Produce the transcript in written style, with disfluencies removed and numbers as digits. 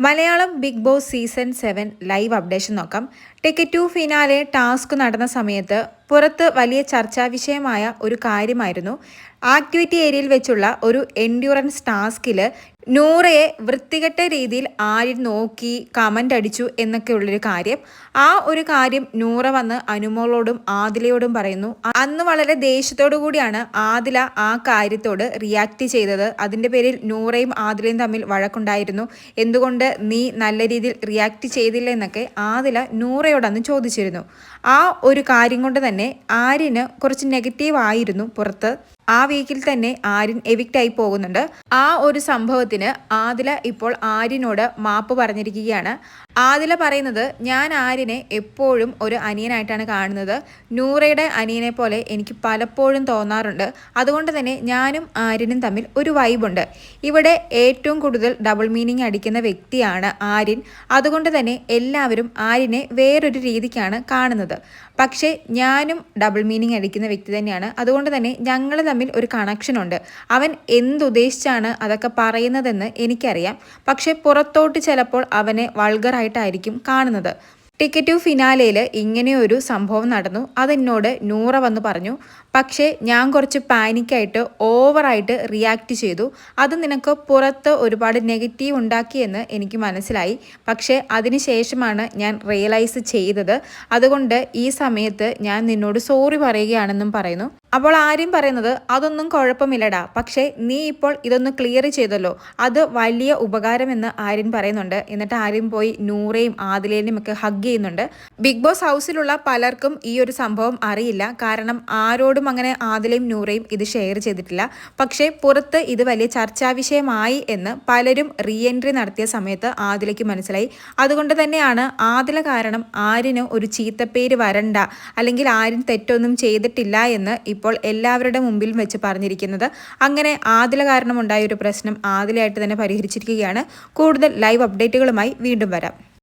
Malayalam big boss season 7 live updation നോക്കാം. Ticket 2 finale task നടന്ന സമയത്ത് പുറത്ത് വലിയ ചർച്ചാ വിഷയമായ ഒരു കാര്യമായിരുന്നു ആക്ടിവിറ്റി ഏരിയയിൽ വെച്ചുള്ള ഒരു എൻഡ്യൂറൻസ് ടാസ്കിൽ നൂറയെ വൃത്തികെട്ട രീതിയിൽ ആര്യൻ നോക്കി കമൻ്റ് അടിച്ചു എന്നൊക്കെയുള്ളൊരു കാര്യം. ആ ഒരു കാര്യം നൂറ വന്ന് അനുമോളോടും ആദിലയോടും പറയുന്നു. അന്ന് വളരെ ദേഷ്യത്തോടു കൂടിയാണ് ആദില ആ കാര്യത്തോട് റിയാക്ട് ചെയ്തത്. അതിൻ്റെ പേരിൽ നൂറയും ആദിലയും തമ്മിൽ വഴക്കുണ്ടായിരുന്നു. എന്തുകൊണ്ട് നീ നല്ല രീതിയിൽ റിയാക്ട് ചെയ്തില്ല എന്നൊക്കെ ആദില നൂറയോടന്ന് ചോദിച്ചിരുന്നു. ആ ഒരു കാര്യം കൊണ്ട് തന്നെ ആര്യന് കുറച്ച് നെഗറ്റീവ് ആയിരുന്നു പുറത്ത്. ആ വീക്കിൽ തന്നെ ആര്യൻ എവിക്റ്റായി പോകുന്നുണ്ട്. ആ ഒരു സംഭവത്തിന് ആദില ഇപ്പോൾ ആര്യനോട് മാപ്പ് പറഞ്ഞിരിക്കുകയാണ്. ആദില പറയുന്നത്, ഞാൻ ആര്യനെ എപ്പോഴും ഒരു അനിയനായിട്ടാണ് കാണുന്നത്. നൂറയുടെ അനിയനെ പോലെ എനിക്ക് പലപ്പോഴും തോന്നാറുണ്ട്. അതുകൊണ്ട് തന്നെ ഞാനും ആര്യനും തമ്മിൽ ഒരു വൈബുണ്ട്. ഇവിടെ ഏറ്റവും കൂടുതൽ ഡബിൾ മീനിങ് അടിക്കുന്ന വ്യക്തിയാണ് ആര്യൻ. അതുകൊണ്ട് തന്നെ എല്ലാവരും ആര്യനെ വേറൊരു രീതിക്കാണ് കാണുന്നത്. പക്ഷേ ഞാനും ഡബിൾ മീനിങ് അടിക്കുന്ന വ്യക്തി തന്നെയാണ്. അതുകൊണ്ട് തന്നെ ഞങ്ങൾ തമ്മിൽ ഒരു കണക്ഷൻ ഉണ്ട്. അവൻ എന്തുദ്ദേശിച്ചാണ് അതൊക്കെ പറയുന്നതെന്ന് എനിക്കറിയാം. പക്ഷേ പുറത്തോട്ട് ചിലപ്പോൾ അവനെ വൾഗറായിട്ടായിരിക്കും കാണുന്നത്. ടിക്കറ്റ് 2 ഫിനാലയിൽ ഇങ്ങനെയൊരു സംഭവം നടന്നു. അതെന്നോട് നൂറ വന്ന് പറഞ്ഞു. പക്ഷേ ഞാൻ കുറച്ച് പാനിക്കായിട്ട് ഓവറായിട്ട് റിയാക്ട് ചെയ്തു. അത് നിനക്ക് പുറത്ത് ഒരുപാട് നെഗറ്റീവ് ഉണ്ടാക്കിയെന്ന് എനിക്ക് മനസ്സിലായി. പക്ഷേ അതിന് ശേഷമാണ് ഞാൻ റിയലൈസ് ചെയ്തത്. അതുകൊണ്ട് ഈ സമയത്ത് ഞാൻ നിന്നോട് സോറി പറയുകയാണെന്നും പറയുന്നു. അപ്പോൾ ആര്യം പറയുന്നത്, അതൊന്നും കുഴപ്പമില്ലടാ, പക്ഷേ നീ ഇപ്പോൾ ഇതൊന്ന് ക്ലിയർ ചെയ്തല്ലോ, അത് വലിയ ഉപകാരമെന്ന് ആര്യൻ പറയുന്നുണ്ട്. എന്നിട്ട് ആര്യം പോയി നൂറയും ആദിലേനെയും ഒക്കെ ഹഗ് ചെയ്യുന്നുണ്ട്. ബിഗ് ബോസ് ഹൗസിലുള്ള പലർക്കും ഈ ഒരു സംഭവം അറിയില്ല. കാരണം ആരോടും അങ്ങനെ ആദിലയും നൂറയും ഇത് ഷെയർ ചെയ്തിട്ടില്ല. പക്ഷേ പുറത്ത് ഇത് വലിയ ചർച്ചാ വിഷയമായി എന്ന് പലരും റീ എൻട്രി നടത്തിയ സമയത്ത് ആദിലയ്ക്ക് മനസ്സിലായി. അതുകൊണ്ട് തന്നെയാണ് ആദില കാരണം ആര്യന് ഒരു ചീത്തപ്പേര് വരണ്ട, അല്ലെങ്കിൽ ആര്യൻ തെറ്റൊന്നും ചെയ്തിട്ടില്ല എന്ന് ഇപ്പോൾ എല്ലാവരുടെ മുമ്പിൽ വെച്ച് പറഞ്ഞിരിക്കുന്നത്. അങ്ങനെ ആദില കാരണമുണ്ടായ ഒരു പ്രശ്നം ആദിലയായിട്ട് തന്നെ പരിഹരിച്ചിരിക്കുകയാണ്. കൂടുതൽ ലൈവ് അപ്ഡേറ്റുകളുമായി വീണ്ടും വരാം.